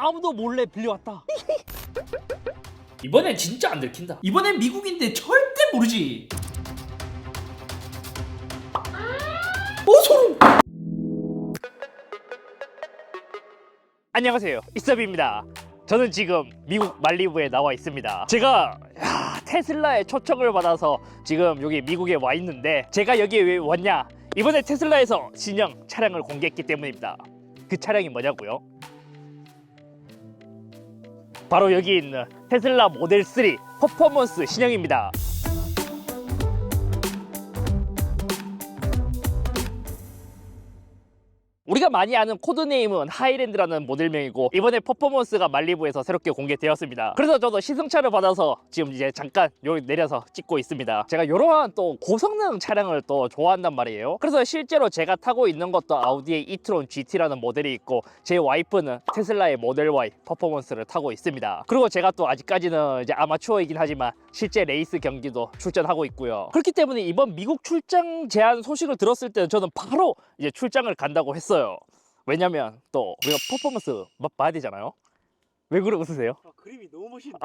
아무도 몰래 빌려왔다. 이번엔 진짜 안 들킨다. 이번엔 미국인데 절대 모르지. 소름. 안녕하세요, 이섭입니다. 저는 지금 미국 말리부에 나와 있습니다. 제가 테슬라의 초청을 받아서 지금 여기 미국에 와 있는데, 제가 여기에 왜 왔냐? 이번에 테슬라에서 신형 차량을 공개했기 때문입니다. 그 차량이 뭐냐고요? 바로 여기 있는 테슬라 모델 3 퍼포먼스 신형입니다. 우리가 많이 아는 코드네임은 하이랜드라는 모델명이고, 이번에 퍼포먼스가 말리부에서 새롭게 공개되었습니다. 그래서 저도 시승차를 받아서 지금 이제 잠깐 여기 내려서 찍고 있습니다. 제가 이러한 또 고성능 차량을 또 좋아한단 말이에요. 그래서 실제로 제가 타고 있는 것도 아우디의 이트론 GT라는 모델이 있고, 제 와이프는 테슬라의 모델 Y 퍼포먼스를 타고 있습니다. 그리고 제가 또 아직까지는 이제 아마추어이긴 하지만 실제 레이스 경기도 출전하고 있고요. 그렇기 때문에 이번 미국 출장 제한 소식을 들었을 때는 저는 바로 이제 출장을 간다고 했어요. 왜냐면 또 우리가 퍼포먼스 봐야 되잖아요. 왜 그래 웃으세요? 그림이 너무 멋있네.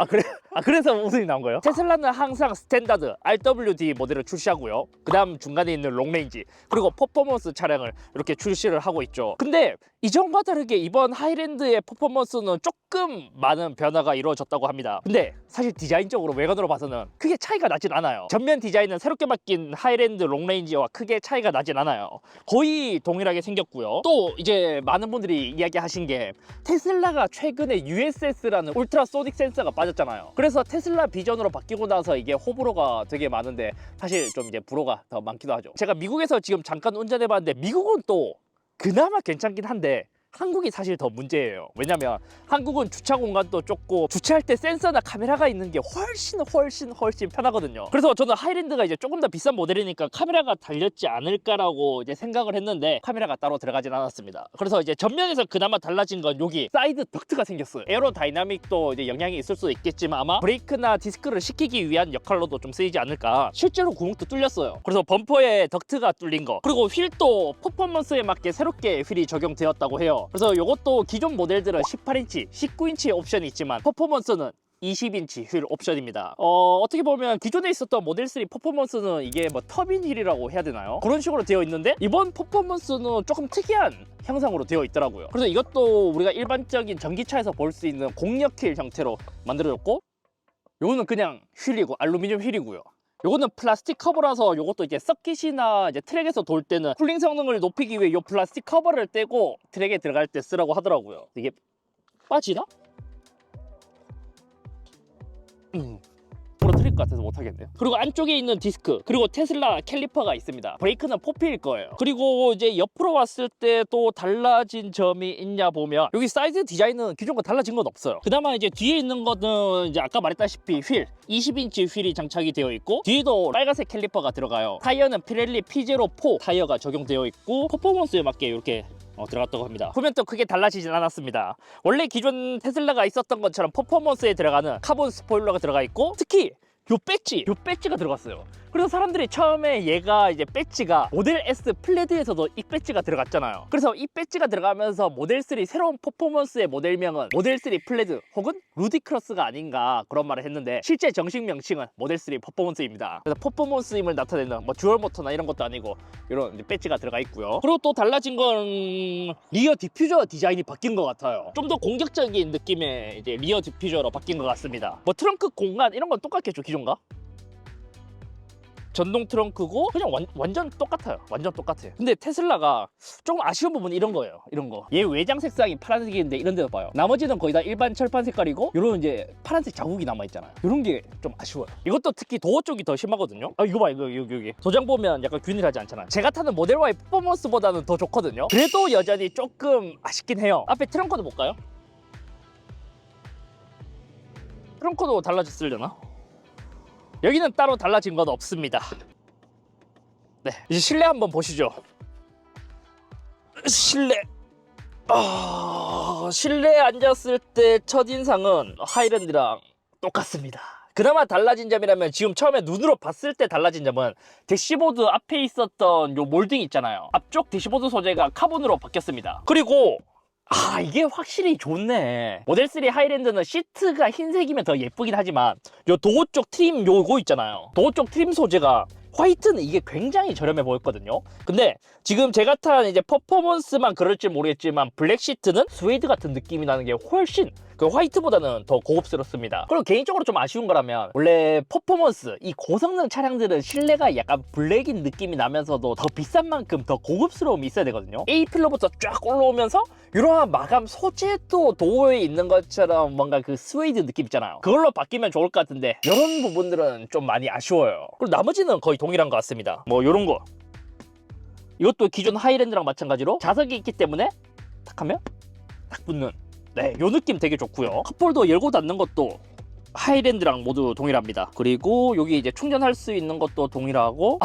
그래서 웃음이 나온 거예요? 테슬라는 항상 스탠다드 RWD 모델을 출시하고요. 그 다음 중간에 있는 롱레인지, 그리고 퍼포먼스 차량을 이렇게 출시를 하고 있죠. 근데 이전과 다르게 이번 하이랜드의 퍼포먼스는 조금 많은 변화가 이루어졌다고 합니다. 근데 사실 디자인적으로 외관으로 봐서는 크게 차이가 나진 않아요. 전면 디자인은 새롭게 바뀐 하이랜드 롱레인지와 크게 차이가 나진 않아요. 거의 동일하게 생겼고요. 또 이제 많은 분들이 이야기하신 게, 테슬라가 최근에 USS라는 울트라소닉 센서가 빠졌잖아요. 그래서 테슬라 비전으로 바뀌고 나서 이게 호불호가 되게 많은데, 사실 좀 이제 불호가 더 많기도 하죠. 제가 미국에서 지금 잠깐 운전해봤는데 미국은 또 그나마 괜찮긴 한데 한국이 사실 더 문제예요. 왜냐면 한국은 주차 공간도 좁고 주차할 때 센서나 카메라가 있는 게 훨씬 편하거든요. 그래서 저는 하이랜드가 이제 조금 더 비싼 모델이니까 카메라가 달렸지 않을까라고 이제 생각을 했는데, 카메라가 따로 들어가진 않았습니다. 그래서 이제 전면에서 그나마 달라진 건 여기 사이드 덕트가 생겼어요. 에어로다이나믹도 이제 영향이 있을 수 있겠지만 아마 브레이크나 디스크를 식히기 위한 역할로도 좀 쓰이지 않을까. 실제로 구멍도 뚫렸어요. 그래서 범퍼에 덕트가 뚫린 거, 그리고 휠도 퍼포먼스에 맞게 새롭게 휠이 적용되었다고 해요. 그래서 이것도 기존 모델들은 18인치, 19인치의 옵션이 있지만 퍼포먼스는 20인치 휠 옵션입니다. 어떻게 보면 기존에 있었던 모델 3 퍼포먼스는 이게 뭐 터빈 휠이라고 해야 되나요? 그런 식으로 되어 있는데, 이번 퍼포먼스는 조금 특이한 형상으로 되어 있더라고요. 그래서 이것도 우리가 일반적인 전기차에서 볼 수 있는 공력 휠 형태로 만들어졌고, 이거는 그냥 휠이고 알루미늄 휠이고요. 요거는 플라스틱 커버라서 요것도 이제 서킷이나 이제 트랙에서 돌 때는 쿨링 성능을 높이기 위해 요 플라스틱 커버를 떼고 트랙에 들어갈 때 쓰라고 하더라고요. 이게 빠지나? 부러뜨릴 것 같아서 못하겠네요. 그리고 안쪽에 있는 디스크, 그리고 테슬라 캘리퍼가 있습니다. 브레이크는 포피일 거예요. 그리고 이제 옆으로 왔을 때 또 달라진 점이 있냐 보면, 여기 사이드 디자인은 기존과 달라진 건 없어요. 그나마 이제 뒤에 있는 거는 이제 아까 말했다시피 휠 20인치 휠이 장착이 되어 있고, 뒤에도 빨간색 캘리퍼가 들어가요. 타이어는 피렐리 P04 타이어가 적용되어 있고, 퍼포먼스에 맞게 이렇게 들어갔다고 합니다. 후면도 크게 달라지진 않았습니다. 원래 기존 테슬라가 있었던 것처럼 퍼포먼스에 들어가는 카본 스포일러가 들어가 있고, 특히 요 배지가 들어갔어요. 그래서 사람들이 처음에 얘가 이제 배지가 모델 S 플레드에서도 이 배지가 들어갔잖아요. 그래서 이 배지가 들어가면서 모델 3 새로운 퍼포먼스의 모델명은 모델 3 플레드 혹은 루디크러스가 아닌가 그런 말을 했는데, 실제 정식 명칭은 모델 3 퍼포먼스입니다. 그래서 퍼포먼스임을 나타내는 뭐 듀얼 모터나 이런 것도 아니고 이런 배지가 들어가 있고요. 그리고 또 달라진 건 리어 디퓨저 디자인이 바뀐 것 같아요. 좀 더 공격적인 느낌의 이제 리어 디퓨저로 바뀐 것 같습니다. 뭐 트렁크 공간 이런 건 똑같겠죠, 기존과? 전동 트렁크고 그냥 완전 똑같아요. 완전 똑같아요. 근데 테슬라가 조금 아쉬운 부분은 이런 거예요. 이런 거. 얘 외장 색상이 파란색인데 이런 데도 봐요. 나머지는 거의 다 일반 철판 색깔이고, 요런 이제 파란색 자국이 남아있잖아요. 이런 게 좀 아쉬워요. 이것도 특히 도어 쪽이 더 심하거든요. 이거 봐, 여기. 도장 보면 약간 균일하지 않잖아요. 제가 타는 모델 Y 퍼포먼스보다는 더 좋거든요. 그래도 여전히 조금 아쉽긴 해요. 앞에 트렁크도 볼까요? 트렁크도 달라졌으려나? 여기는 따로 달라진 건 없습니다. 네, 이제 실내 한번 보시죠. 실내에 앉았을 때 첫인상은 하이랜드랑 똑같습니다. 그나마 달라진 점이라면, 지금 처음에 눈으로 봤을 때 달라진 점은 대시보드 앞에 있었던 요 몰딩 있잖아요. 앞쪽 대시보드 소재가 카본으로 바뀌었습니다. 그리고 이게 확실히 좋네. 모델 3 하이랜드는 시트가 흰색이면 더 예쁘긴 하지만 요 도어 쪽 트림 요거 있잖아요. 도어 쪽 트림 소재가 화이트는 이게 굉장히 저렴해 보였거든요. 근데 지금 제가 탄 이제 퍼포먼스만 그럴지 모르겠지만 블랙 시트는 스웨이드 같은 느낌이 나는 게 훨씬 그 화이트보다는 더 고급스럽습니다. 그리고 개인적으로 좀 아쉬운 거라면 원래 퍼포먼스 이 고성능 차량들은 실내가 약간 블랙인 느낌이 나면서도 더 비싼 만큼 더 고급스러움이 있어야 되거든요. A필러부터 쫙 올라오면서 이러한 마감 소재도 도어에 있는 것처럼 뭔가 그 스웨이드 느낌 있잖아요. 그걸로 바뀌면 좋을 것 같은데 이런 부분들은 좀 많이 아쉬워요. 그리고 나머지는 거의 동일한 것 같습니다. 뭐 이런 거 이것도 기존 하이랜드랑 마찬가지로 자석이 있기 때문에 탁 하면 딱 붙는 요 느낌 되게 좋고요. 컵홀더 열고 닫는 것도 하이랜드랑 모두 동일합니다. 그리고 여기 이제 충전할 수 있는 것도 동일하고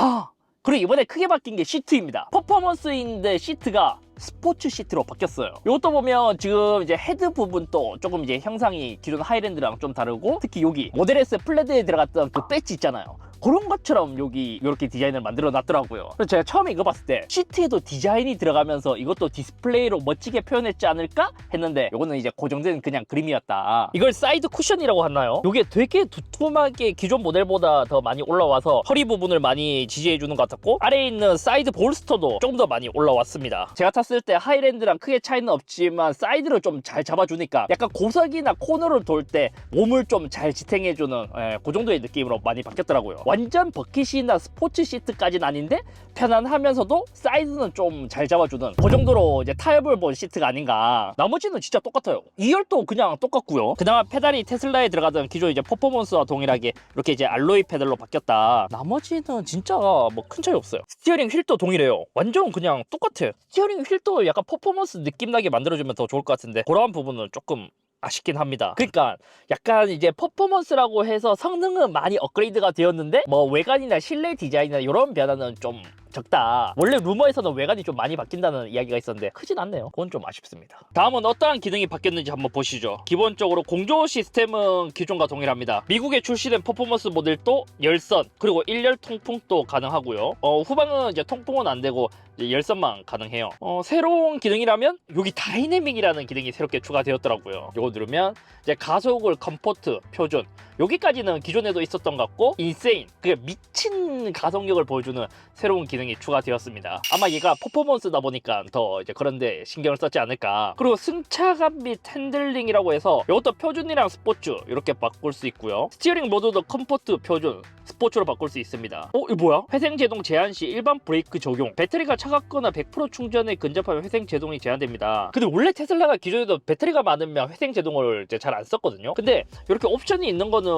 그리고 이번에 크게 바뀐 게 시트입니다. 퍼포먼스인데 시트가 스포츠 시트로 바뀌었어요. 이것도 보면 지금 이제 헤드 부분도 조금 이제 형상이 기존 하이랜드랑 좀 다르고 특히 여기 모델 S 플레드에 들어갔던 그 배지 있잖아요. 그런 것처럼 여기 이렇게 디자인을 만들어 놨더라고요. 그래서 제가 처음에 이거 봤을 때 시트에도 디자인이 들어가면서 이것도 디스플레이로 멋지게 표현했지 않을까 했는데 이거는 이제 고정된 그냥 그림이었다. 이걸 사이드 쿠션이라고 하나요? 이게 되게 두툼하게 기존 모델보다 더 많이 올라와서 허리 부분을 많이 지지해주는 것 같았고 아래에 있는 사이드 볼스터도 조금 더 많이 올라왔습니다. 제가 탔을 때 하이랜드랑 크게 차이는 없지만 사이드를 좀 잘 잡아주니까 약간 고석이나 코너를 돌 때 몸을 좀 잘 지탱해주는 그 정도의 느낌으로 많이 바뀌었더라고요. 완전 버킷이나 스포츠 시트까지는 아닌데 편안하면서도 사이즈는 좀 잘 잡아주는 그 정도로 이제 타협을 본 시트가 아닌가. 나머지는 진짜 똑같아요. 2열도 그냥 똑같고요. 그나마 페달이 테슬라에 들어가던 기존 이제 퍼포먼스와 동일하게 이렇게 이제 알로이 페달로 바뀌었다. 나머지는 진짜 뭐 큰 차이 없어요. 스티어링 휠도 동일해요. 완전 그냥 똑같아요. 스티어링 휠도 약간 퍼포먼스 느낌 나게 만들어주면 더 좋을 것 같은데 그러한 부분은 조금 아쉽긴 합니다. 그러니까 약간 이제 퍼포먼스라고 해서 성능은 많이 업그레이드가 되었는데 뭐 외관이나 실내 디자인이나 이런 변화는 좀 적다. 원래 루머에서는 외관이 좀 많이 바뀐다는 이야기가 있었는데 크진 않네요. 그건 좀 아쉽습니다. 다음은 어떠한 기능이 바뀌었는지 한번 보시죠. 기본적으로 공조 시스템은 기존과 동일합니다. 미국에 출시된 퍼포먼스 모델도 열선 그리고 1열 통풍도 가능하고요. 후방은 이제 통풍은 안 되고 열선만 가능해요. 새로운 기능이라면 여기 다이내믹이라는 기능이 새롭게 추가되었더라고요. 이거 누르면 이제 가속을 컴포트 표준 여기까지는 기존에도 있었던 것 같고 인세인 그게 미친 가속력을 보여주는 새로운 기능이 추가되었습니다. 아마 얘가 퍼포먼스다 보니까 더 이제 그런데 신경을 썼지 않을까. 그리고 승차감 및 핸들링이라고 해서 이것도 표준이랑 스포츠 이렇게 바꿀 수 있고요. 스티어링 모드도 컴포트 표준 스포츠로 바꿀 수 있습니다. 이거 뭐야? 회생 제동 제한 시 일반 브레이크 적용. 배터리가 차갑거나 100% 충전에 근접하면 회생 제동이 제한됩니다. 근데 원래 테슬라가 기존에도 배터리가 많으면 회생 제동을 이제 잘 안 썼거든요. 근데 이렇게 옵션이 있는 거는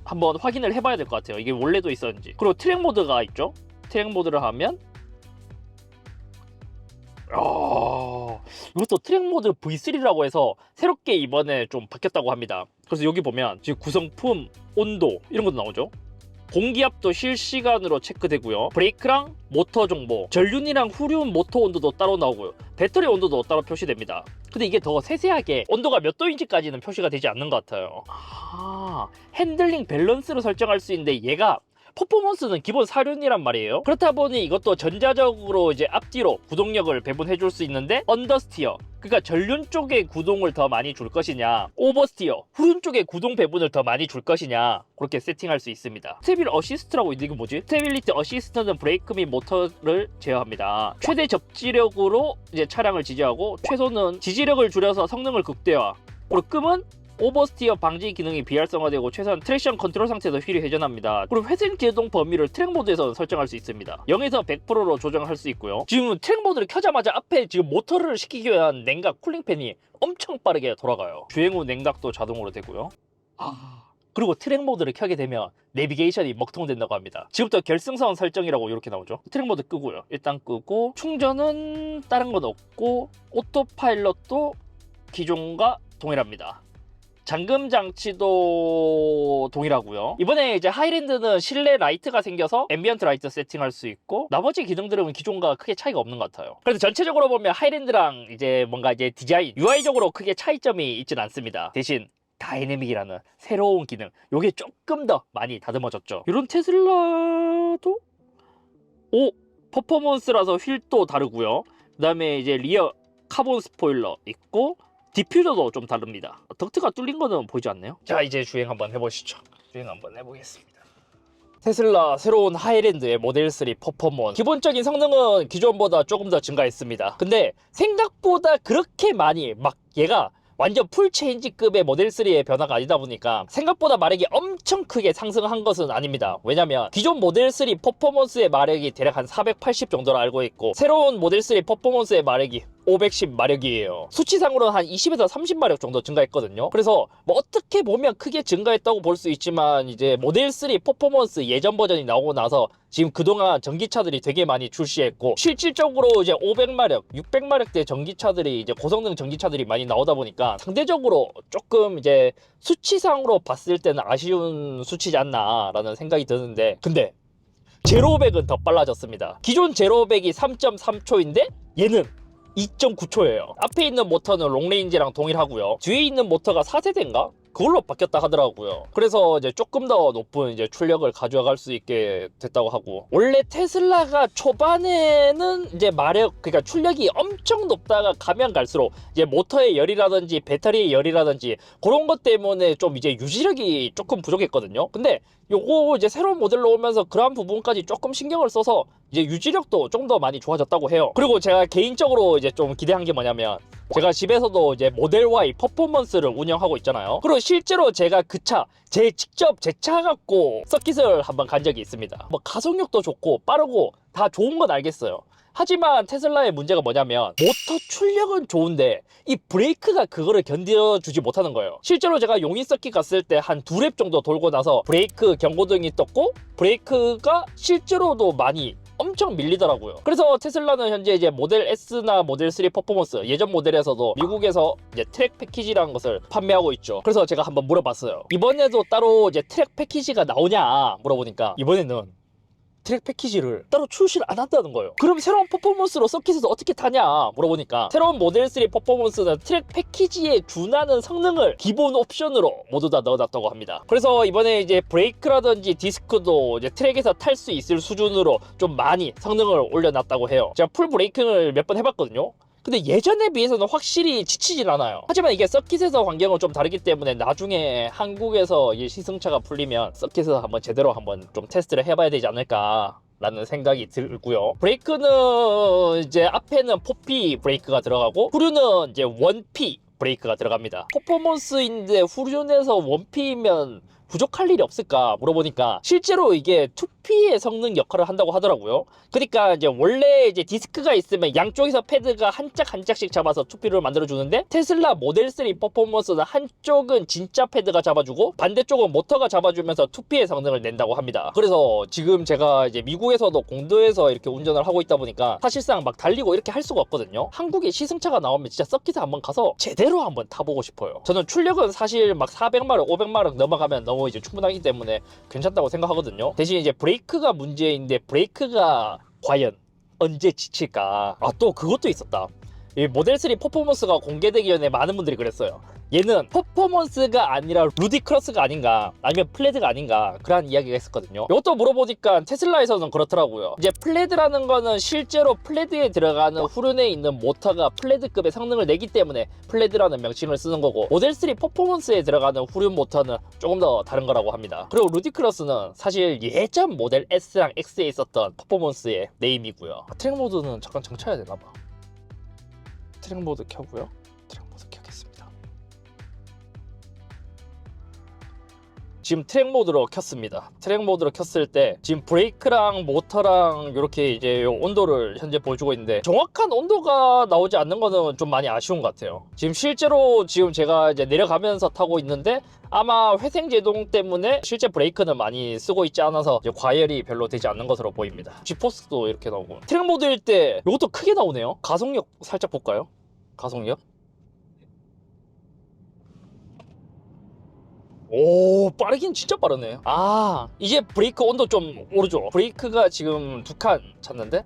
한번 확인을 해봐야 될 것 같아요. 이게 원래도 있었는지. 그리고 트랙 모드가 있죠. 트랙 모드를 하면 이것도 트랙 모드 V3라고 해서 새롭게 이번에 좀 바뀌었다고 합니다. 그래서 여기 보면 지금 구성품, 온도 이런 것도 나오죠. 공기압도 실시간으로 체크되고요. 브레이크랑 모터 정보, 전륜이랑 후륜 모터 온도도 따로 나오고요. 배터리 온도도 따로 표시됩니다. 근데 이게 더 세세하게 온도가 몇 도인지까지는 표시가 되지 않는 것 같아요. 핸들링 밸런스를 설정할 수 있는데 얘가 퍼포먼스는 기본 사륜이란 말이에요. 그렇다 보니 이것도 전자적으로 이제 앞뒤로 구동력을 배분해 줄 수 있는데 언더스티어 그러니까 전륜 쪽에 구동을 더 많이 줄 것이냐 오버스티어 후륜 쪽에 구동 배분을 더 많이 줄 것이냐 그렇게 세팅할 수 있습니다. 스테빌 어시스트라고 이게 뭐지? 스테빌리티 어시스트는 브레이크 및 모터를 제어합니다. 최대 접지력으로 이제 차량을 지지하고 최소는 지지력을 줄여서 성능을 극대화. 그리고 끔은 오버스티어 방지 기능이 비활성화되고 최소한 트랙션 컨트롤 상태에서 휠이 회전합니다. 그리고 회생 제동 범위를 트랙 모드에서 설정할 수 있습니다. 0에서 100%로 조정할 수 있고요. 지금 트랙 모드를 켜자마자 앞에 지금 모터를 식히기 위한 냉각 쿨링팬이 엄청 빠르게 돌아가요. 주행 후 냉각도 자동으로 되고요. 그리고 트랙 모드를 켜게 되면 내비게이션이 먹통된다고 합니다. 지금부터 결승선 설정이라고 이렇게 나오죠. 트랙 모드 끄고요. 일단 끄고 충전은 다른 건 없고 오토파일럿도 기존과 동일합니다. 잠금 장치도 동일하고요. 이번에 이제 하이랜드는 실내 라이트가 생겨서 앰비언트 라이트 세팅할 수 있고 나머지 기능들은 기존과 크게 차이가 없는 것 같아요. 그래서 전체적으로 보면 하이랜드랑 이제 뭔가 이제 디자인, UI적으로 크게 차이점이 있진 않습니다. 대신 다이내믹이라는 새로운 기능, 요게 조금 더 많이 다듬어졌죠. 이런 테슬라도 퍼포먼스라서 휠도 다르고요. 그 다음에 이제 리어 카본 스포일러 있고 디퓨저도 좀 다릅니다. 덕트가 뚫린 거는 보이지 않네요. 자, 이제 주행 한번 해보시죠. 주행 한번 해보겠습니다. 테슬라 새로운 하이랜드의 모델 3 퍼포먼스, 기본적인 성능은 기존보다 조금 더 증가했습니다. 근데 생각보다 그렇게 많이 막 얘가 완전 풀 체인지급의 모델 3의 변화가 아니다 보니까 생각보다 마력이 엄청 크게 상승한 것은 아닙니다. 왜냐면 기존 모델 3 퍼포먼스의 마력이 대략 한 480 정도로 알고 있고, 새로운 모델 3 퍼포먼스의 마력이 510 마력이에요. 수치상으로는 한 20에서 30 마력 정도 증가했거든요. 그래서 뭐 어떻게 보면 크게 증가했다고 볼 수 있지만, 이제 모델 3 퍼포먼스 예전 버전이 나오고 나서 지금 그동안 전기차들이 되게 많이 출시했고, 실질적으로 이제 500마력, 600마력대 전기차들이 이제 고성능 전기차들이 많이 나오다 보니까 상대적으로 조금 이제 수치상으로 봤을 때는 아쉬운 수치지 않나라는 생각이 드는데, 근데 제로백은 더 빨라졌습니다. 기존 제로백이 3.3초인데 얘는 2.9초예요. 앞에 있는 모터는 롱레인지랑 동일하고요. 뒤에 있는 모터가 4세대인가? 그걸로 바뀌었다 하더라고요. 그래서 이제 조금 더 높은 이제 출력을 가져갈 수 있게 됐다고 하고, 원래 테슬라가 초반에는 이제 마력, 그러니까 출력이 엄청 높다가 가면 갈수록 이제 모터의 열이라든지 배터리의 열이라든지 그런 것 때문에 좀 이제 유지력이 조금 부족했거든요. 근데 요거 이제 새로운 모델로 오면서 그러한 부분까지 조금 신경을 써서 이제 유지력도 좀 더 많이 좋아졌다고 해요. 그리고 제가 개인적으로 이제 좀 기대한 게 뭐냐면, 제가 집에서도 이제 모델 Y 퍼포먼스를 운영하고 있잖아요. 그리고 실제로 제가 그 차, 직접 제 차 갖고 서킷을 한번 간 적이 있습니다. 뭐 가속력도 좋고 빠르고 다 좋은 건 알겠어요. 하지만 테슬라의 문제가 뭐냐면, 모터 출력은 좋은데 이 브레이크가 그거를 견뎌주지 못하는 거예요. 실제로 제가 용인 서킷 갔을 때 한 2랩 정도 돌고 나서 브레이크 경고등이 떴고, 브레이크가 실제로도 많이 엄청 밀리더라고요. 그래서 테슬라는 현재 이제 모델 S나 모델 3 퍼포먼스 예전 모델에서도 미국에서 이제 트랙 패키지라는 것을 판매하고 있죠. 그래서 제가 한번 물어봤어요. 이번에도 따로 이제 트랙 패키지가 나오냐 물어보니까, 이번에는 트랙 패키지를 따로 출시를 안 한다는 거예요. 그럼 새로운 퍼포먼스로 서킷에서 어떻게 타냐 물어보니까, 새로운 모델 3 퍼포먼스는 트랙 패키지에 준하는 성능을 기본 옵션으로 모두 다 넣어놨다고 합니다. 그래서 이번에 이제 브레이크라든지 디스크도 이제 트랙에서 탈 수 있을 수준으로 좀 많이 성능을 올려놨다고 해요. 제가 풀 브레이킹을 몇 번 해봤거든요. 근데 예전에 비해서는 확실히 지치질 않아요. 하지만 이게 서킷에서 환경은 좀 다르기 때문에 나중에 한국에서 이 시승차가 풀리면 서킷에서 한번 제대로 한번 좀 테스트를 해봐야 되지 않을까 라는 생각이 들고요. 브레이크는 이제 앞에는 4P 브레이크가 들어가고, 후륜은 이제 1P 브레이크가 들어갑니다. 퍼포먼스인데 후륜에서 1P면 부족할 일이 없을까 물어보니까, 실제로 이게 2P의 성능 역할을 한다고 하더라고요. 그러니까 이제 원래 이제 디스크가 있으면 양쪽에서 패드가 한 짝 한 짝씩 잡아서 2P를 만들어주는데, 테슬라 모델 3 퍼포먼스는 한쪽은 진짜 패드가 잡아주고 반대쪽은 모터가 잡아주면서 2P의 성능을 낸다고 합니다. 그래서 지금 제가 이제 미국에서도 공도에서 이렇게 운전을 하고 있다 보니까 사실상 막 달리고 이렇게 할 수가 없거든요. 한국에 시승차가 나오면 진짜 서킷에 한번 가서 제대로 한번 타보고 싶어요. 저는 출력은 사실 막 400마력 500마력 넘어가면 너무 이제 충분하기 때문에 괜찮다고 생각하거든요. 대신 이제 브레이크가 문제인데, 브레이크가 과연 언제 지칠까? 아, 또 그것도 있었다. 이 모델 3 퍼포먼스가 공개되기 전에 많은 분들이 그랬어요. 얘는 퍼포먼스가 아니라 루디크러스가 아닌가, 아니면 플레드가 아닌가, 그런 이야기가 있었거든요. 이것도 물어보니까 테슬라에서는 그렇더라고요. 이제 플레드라는 거는 실제로 플레드에 들어가는 후륜에 있는 모터가 플레드급의 성능을 내기 때문에 플레드라는 명칭을 쓰는 거고, 모델 3 퍼포먼스에 들어가는 후륜 모터는 조금 더 다른 거라고 합니다. 그리고 루디크러스는 사실 예전 모델 S랑 X에 있었던 퍼포먼스의 네임이고요. 트랙 모드는 잠깐 정차해야 되나봐. 트랙 모드 켜고요. 트랙 모드 켜겠습니다. 지금 트랙 모드로 켰습니다. 트랙 모드로 켰을 때 지금 브레이크랑 모터랑 이렇게 이제 온도를 현재 보여주고 있는데, 정확한 온도가 나오지 않는 거는 좀 많이 아쉬운 것 같아요. 지금 실제로 지금 제가 이제 내려가면서 타고 있는데, 아마 회생 제동 때문에 실제 브레이크는 많이 쓰고 있지 않아서 이제 과열이 별로 되지 않는 것으로 보입니다. G포스도 이렇게 나오고, 트랙 모드일 때 이것도 크게 나오네요. 가속력 살짝 볼까요? 가속력. 오, 빠르긴 진짜 빠르네. 아, 이제 브레이크 온도 좀 오르죠. 브레이크가 지금 2칸 찼는데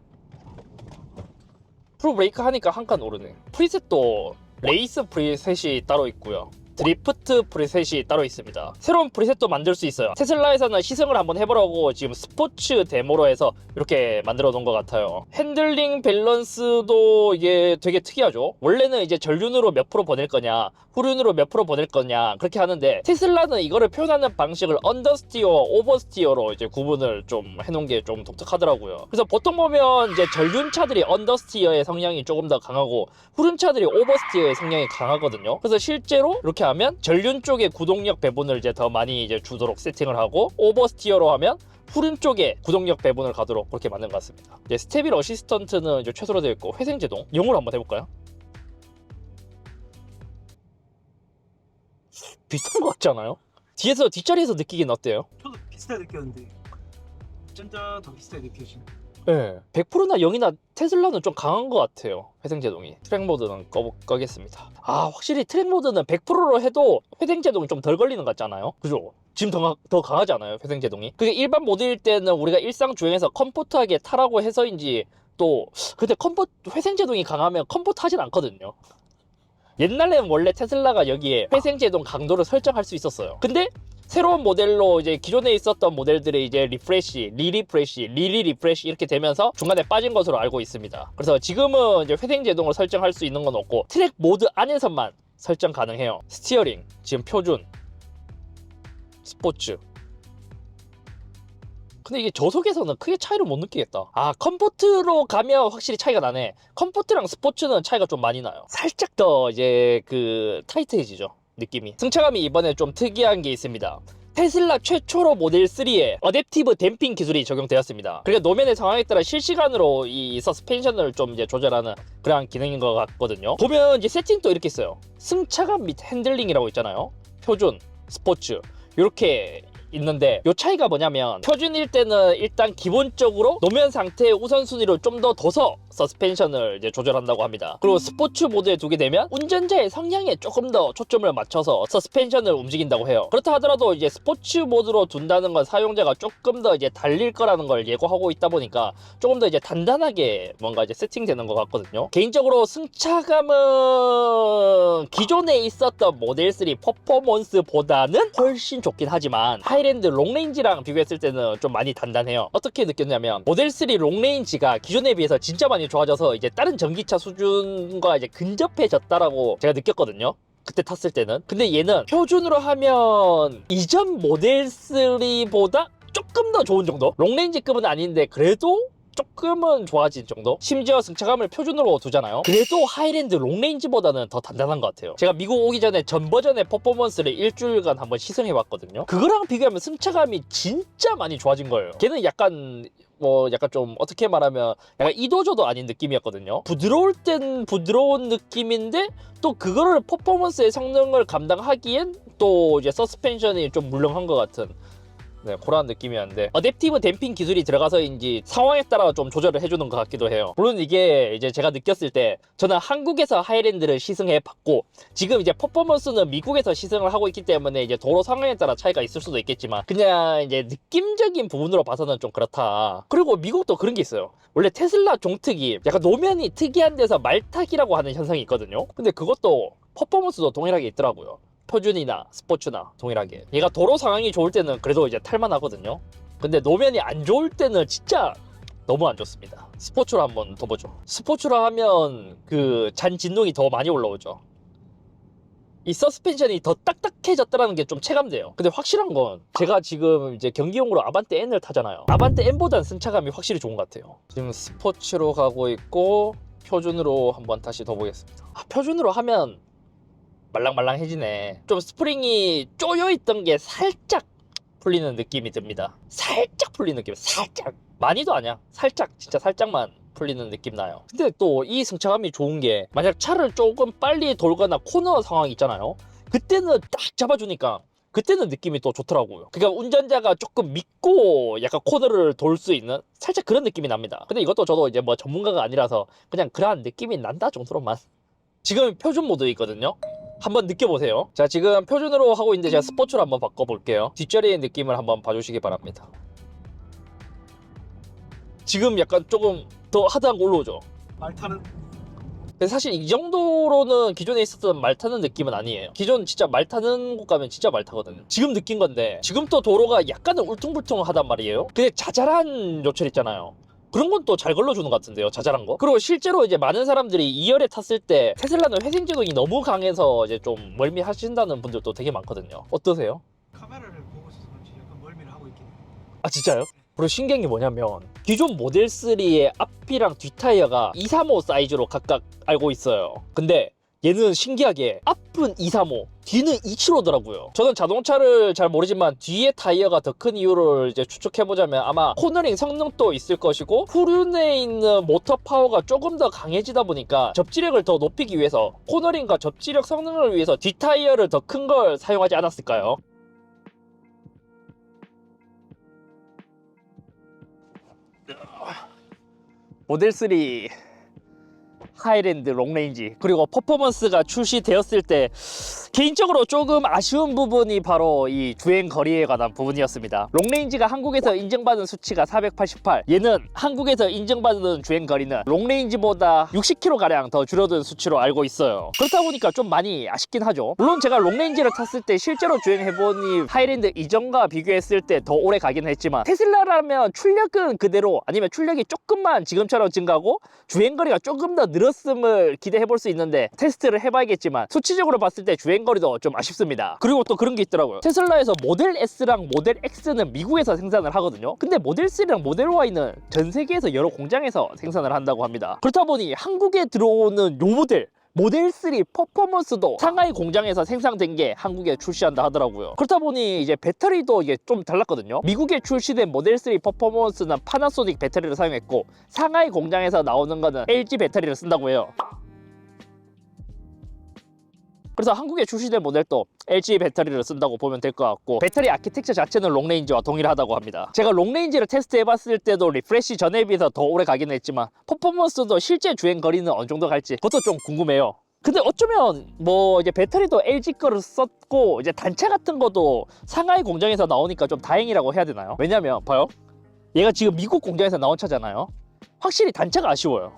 풀 브레이크 하니까 한 칸 오르네. 프리셋도 레이스 프리셋이 따로 있고요. 드리프트 프리셋이 따로 있습니다. 새로운 프리셋도 만들 수 있어요. 테슬라에서는 시승을 한번 해보라고 지금 스포츠 데모로 해서 이렇게 만들어 놓은 것 같아요. 핸들링 밸런스도 이게 되게 특이하죠. 원래는 이제 전륜으로 몇 프로 보낼 거냐, 후륜으로 몇 프로 보낼 거냐 그렇게 하는데, 테슬라는 이거를 표현하는 방식을 언더스티어, 오버스티어로 이제 구분을 좀 해놓은 게 좀 독특하더라고요. 그래서 보통 보면 이제 전륜차들이 언더스티어의 성향이 조금 더 강하고 후륜차들이 오버스티어의 성향이 강하거든요. 그래서 실제로 이렇게 하면 전륜 쪽에 구동력 배분을 이제 더 많이 이제 주도록 세팅을 하고, 오버스티어로 하면 후륜 쪽에 구동력 배분을 가도록 그렇게 만든 것 같습니다. 이제 스테빌 어시스턴트는 이제 최소로 되어 있고, 회생제동 영어로 한번 해볼까요? 비슷한 것 같지 않아요? 뒤에서 뒷자리에서 느끼긴 어때요? 저도 비슷하게 느꼈는데 진짜 더 비슷하게 느껴지네. 네, 100%나 0이나 테슬라는 좀 강한 것 같아요. 회생제동이. 트랙 모드는 꺼겠습니다. 아, 확실히 트랙 모드는 100%로 해도 회생제동이 좀 덜 걸리는 것 같잖아요. 그죠? 지금 더 강하지 않아요, 회생제동이? 그게 일반 모드일 때는 우리가 일상 주행에서 컴포트하게 타라고 해서인지, 또 근데 회생제동이 강하면 컴포트하진 않거든요. 옛날에는 원래 테슬라가 여기에 회생제동 강도를 설정할 수 있었어요. 근데 새로운 모델로 이제 기존에 있었던 모델들이 이제 리프레시, 리리프레시 이렇게 되면서 중간에 빠진 것으로 알고 있습니다. 그래서 지금은 이제 회생제동을 설정할 수 있는 건 없고, 트랙 모드 안에서만 설정 가능해요. 스티어링, 지금 표준, 스포츠. 근데 이게 저속에서는 크게 차이를 못 느끼겠다. 아, 컴포트로 가면 확실히 차이가 나네. 컴포트랑 스포츠는 차이가 좀 많이 나요. 살짝 더 이제 그 타이트해지죠, 느낌이. 승차감이 이번에 좀 특이한 게 있습니다. 테슬라 최초로 모델 3에 어댑티브 댐핑 기술이 적용되었습니다. 그러니까 노면의 상황에 따라 실시간으로 이 서스펜션을 좀 이제 조절하는 그런 기능인 것 같거든요. 보면 이제 세팅도 이렇게 있어요. 승차감 및 핸들링이라고 있잖아요. 표준, 스포츠 이렇게 있는데, 요 차이가 뭐냐면, 표준일 때는 일단 기본적으로 노면 상태의 우선순위를 좀 더 둬서 서스펜션을 이제 조절한다고 합니다. 그리고 스포츠 모드에 두게 되면 운전자의 성향에 조금 더 초점을 맞춰서 서스펜션을 움직인다고 해요. 그렇다 하더라도 이제 스포츠 모드로 둔다는 건 사용자가 조금 더 이제 달릴 거라는 걸 예고하고 있다 보니까 조금 더 이제 단단하게 뭔가 이제 세팅되는 것 같거든요. 개인적으로 승차감은 기존에 있었던 모델 3 퍼포먼스보다는 훨씬 좋긴 하지만, 하이랜드 롱레인지랑 비교했을 때는 좀 많이 단단해요. 어떻게 느꼈냐면, 모델 3 롱레인지가 기존에 비해서 진짜 많이 좋아져서 이제 다른 전기차 수준과 이제 근접해졌다라고 제가 느꼈거든요, 그때 탔을 때는. 근데 얘는 표준으로 하면 이전 모델 3보다 조금 더 좋은 정도? 롱레인지급은 아닌데 그래도 조금은 좋아진 정도? 심지어 승차감을 표준으로 두잖아요. 그래도 하이랜드 롱레인지보다는 더 단단한 것 같아요. 제가 미국 오기 전에 전 버전의 퍼포먼스를 일주일간 한번 시승해봤거든요. 그거랑 비교하면 승차감이 진짜 많이 좋아진 거예요. 걔는 약간 좀 어떻게 말하면 약간 이도저도 아닌 느낌이었거든요. 부드러울 땐 부드러운 느낌인데, 또 그거를 퍼포먼스의 성능을 감당하기엔 또 이제 서스펜션이 좀 물렁한 것 같은, 네, 그런 느낌이었는데, 어댑티브 댐핑 기술이 들어가서인지 상황에 따라 좀 조절을 해주는 것 같기도 해요. 물론 이게 이제 제가 느꼈을 때, 저는 한국에서 하이랜드를 시승해 봤고, 지금 이제 퍼포먼스는 미국에서 시승을 하고 있기 때문에 이제 도로 상황에 따라 차이가 있을 수도 있겠지만, 그냥 이제 느낌적인 부분으로 봐서는 좀 그렇다. 그리고 미국도 그런 게 있어요. 원래 테슬라 종특이 약간 노면이 특이한 데서 말타기라고 하는 현상이 있거든요. 근데 그것도 퍼포먼스도 동일하게 있더라고요. 표준이나 스포츠나 동일하게. 얘가 도로 상황이 좋을 때는 그래도 이제 탈만하거든요. 근데 노면이 안 좋을 때는 진짜 너무 안 좋습니다. 스포츠로 한번 더 보죠. 스포츠로 하면 그 잔 진동이 더 많이 올라오죠. 이 서스펜션이 더 딱딱해졌다는 게 좀 체감돼요. 근데 확실한 건, 제가 지금 이제 경기용으로 아반떼 N을 타잖아요. 아반떼 N보다는 승차감이 확실히 좋은 것 같아요. 지금 스포츠로 가고 있고, 표준으로 한번 다시 더 보겠습니다. 표준으로 하면 말랑말랑해지네. 좀 스프링이 쪼여있던 게 살짝 풀리는 느낌이 듭니다. 살짝 풀리는 느낌, 살짝. 많이도 아니야. 살짝, 진짜 살짝만 풀리는 느낌 나요. 근데 또 이 승차감이 좋은 게, 만약 차를 조금 빨리 돌거나 코너 상황 있잖아요. 그때는 딱 잡아주니까 그때는 느낌이 또 좋더라고요. 그러니까 운전자가 조금 믿고 약간 코너를 돌 수 있는 살짝 그런 느낌이 납니다. 근데 이것도 저도 이제 뭐 전문가가 아니라서 그냥 그러한 느낌이 난다 정도로만. 지금 표준 모드 있거든요. 한번 느껴보세요. 자, 지금 표준으로 하고 있는데 제가 스포츠로 한번 바꿔볼게요. 뒷자리의 느낌을 한번 봐주시기 바랍니다. 지금 약간 조금 더 하드한 거 올라오죠? 말타는 근데 사실 이 정도로는 기존에 있었던 말 타는 느낌은 아니에요. 기존 진짜 말 타는 곳 가면 진짜 말 타거든요. 지금 느낀 건데 지금 또 도로가 약간은 울퉁불퉁하단 말이에요. 근데 자잘한 요철 있잖아요. 그런 건 또 잘 걸러주는 것 같은데요, 자잘한 거. 그리고 실제로 이제 많은 사람들이 2열에 탔을 때 테슬라는 회생제동이 너무 강해서 이제 좀 멀미하신다는 분들도 되게 많거든요. 어떠세요? 카메라를 보고 있어서 그런지 약간 멀미를 하고 있긴 해요. 아 진짜요? 그리고 신기한 게 뭐냐면 기존 모델 3의 앞이랑 뒷 타이어가 235 사이즈로 각각 알고 있어요. 근데 얘는 신기하게 앞은 235, 뒤는 275더라고요. 저는 자동차를 잘 모르지만 뒤에 타이어가 더 큰 이유를 이제 추측해보자면 아마 코너링 성능도 있을 것이고 후륜에 있는 모터 파워가 조금 더 강해지다 보니까 접지력을 더 높이기 위해서 코너링과 접지력 성능을 위해서 뒷 타이어를 더 큰 걸 사용하지 않았을까요? 모델 3 하이랜드 롱레인지 그리고 퍼포먼스가 출시되었을 때 개인적으로 조금 아쉬운 부분이 바로 이 주행 거리에 관한 부분이었습니다. 롱레인지가 한국에서 인정받은 수치가 488, 얘는 한국에서 인정받은 주행 거리는 롱레인지보다 60km가량 더 줄어든 수치로 알고 있어요. 그렇다 보니까 좀 많이 아쉽긴 하죠. 물론 제가 롱레인지를 탔을 때 실제로 주행해보니 하이랜드 이전과 비교했을 때 더 오래 가긴 했지만 테슬라라면 출력은 그대로 아니면 출력이 조금만 지금처럼 증가하고 주행거리가 조금 더 늘었음을 기대해볼 수 있는데 테스트를 해봐야겠지만 수치적으로 봤을 때 주행거리도 좀 아쉽습니다. 그리고 또 그런 게 있더라고요. 테슬라에서 모델 S랑 모델 X는 미국에서 생산을 하거든요. 근데 모델 3랑 모델 Y는 전 세계에서 여러 공장에서 생산을 한다고 합니다. 그렇다 보니 한국에 들어오는 요 모델 3 퍼포먼스도 상하이 공장에서 생산된 게 한국에 출시한다 하더라고요. 그렇다 보니 이제 배터리도 이게 좀 달랐거든요. 미국에 출시된 모델 3 퍼포먼스는 파나소닉 배터리를 사용했고 상하이 공장에서 나오는 거는 LG 배터리를 쓴다고 해요. 그래서 한국에 출시된 모델도 LG 배터리를 쓴다고 보면 될 것 같고 배터리 아키텍처 자체는 롱레인지와 동일하다고 합니다. 제가 롱레인지를 테스트해봤을 때도 리프레시 전에 비해서 더 오래 가긴 했지만 퍼포먼스도 실제 주행 거리는 어느 정도 갈지 그것도 좀 궁금해요. 근데 어쩌면 뭐 이제 배터리도 LG 거를 썼고 이제 단차 같은 것도 상하이 공장에서 나오니까 좀 다행이라고 해야 되나요? 왜냐면 봐요, 얘가 지금 미국 공장에서 나온 차잖아요. 확실히 단차가 아쉬워요.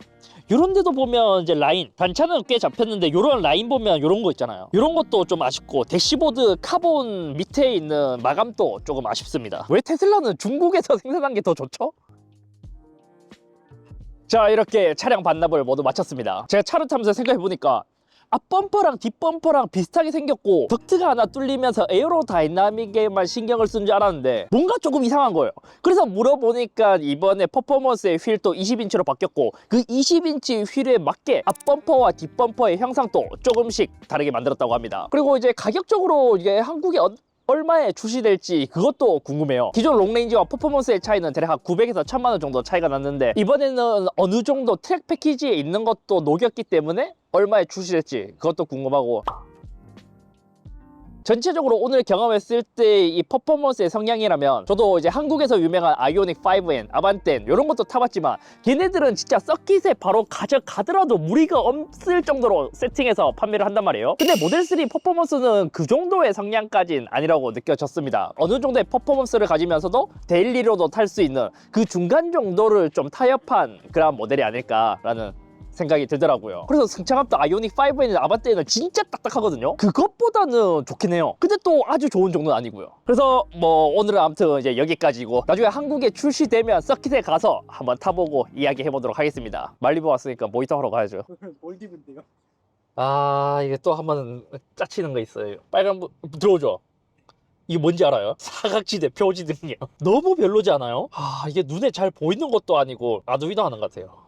요런 데도 보면 이제 라인 단차는 꽤 잡혔는데 요런 라인 보면 요런 거 있잖아요. 요런 것도 좀 아쉽고 대시보드 카본 밑에 있는 마감도 조금 아쉽습니다. 왜 테슬라는 중국에서 생산한 게 더 좋죠? 자, 이렇게 차량 반납을 모두 마쳤습니다. 제가 차를 타면서 생각해보니까 앞범퍼랑 뒷범퍼랑 비슷하게 생겼고 덕트가 하나 뚫리면서 에어로다이나믹에만 신경을 쓴 줄 알았는데 뭔가 조금 이상한 거예요. 그래서 물어보니까 이번에 퍼포먼스의 휠도 20인치로 바뀌었고 그 20인치 휠에 맞게 앞범퍼와 뒷범퍼의 형상도 조금씩 다르게 만들었다고 합니다. 그리고 이제 가격적으로 이게 한국에 얼마에 출시될지 그것도 궁금해요. 기존 롱레인지와 퍼포먼스의 차이는 대략 한 900에서 1000만 원 정도 차이가 났는데 이번에는 어느 정도 트랙 패키지에 있는 것도 녹였기 때문에 얼마에 출시될지 그것도 궁금하고 전체적으로 오늘 경험했을 때 이 퍼포먼스의 성향이라면 저도 이제 한국에서 유명한 아이오닉 5N, 아반떼 이런 것도 타봤지만 걔네들은 진짜 서킷에 바로 가져가더라도 무리가 없을 정도로 세팅해서 판매를 한단 말이에요. 근데 모델 3 퍼포먼스는 그 정도의 성향까진 아니라고 느껴졌습니다. 어느 정도의 퍼포먼스를 가지면서도 데일리로도 탈 수 있는 그 중간 정도를 좀 타협한 그런 모델이 아닐까라는 생각이 들더라고요. 그래서 승차감도 아이오닉 5N이나 아반떼는 진짜 딱딱하거든요. 그것보다는 좋긴 해요. 근데 또 아주 좋은 정도는 아니고요. 그래서 뭐 오늘은 아무튼 이제 여기까지고 나중에 한국에 출시되면 서킷에 가서 한번 타보고 이야기 해보도록 하겠습니다. 말리부 왔으니까 모니터 하러 가야죠. 몰디브인데요. 아, 이게 또 한번 짜치는 거 있어요. 빨간 불 들어오죠? 이게 뭔지 알아요? 사각지대 표지 등이요. 너무 별로지 않아요? 아, 이게 눈에 잘 보이는 것도 아니고 아두이노 하는 것 같아요.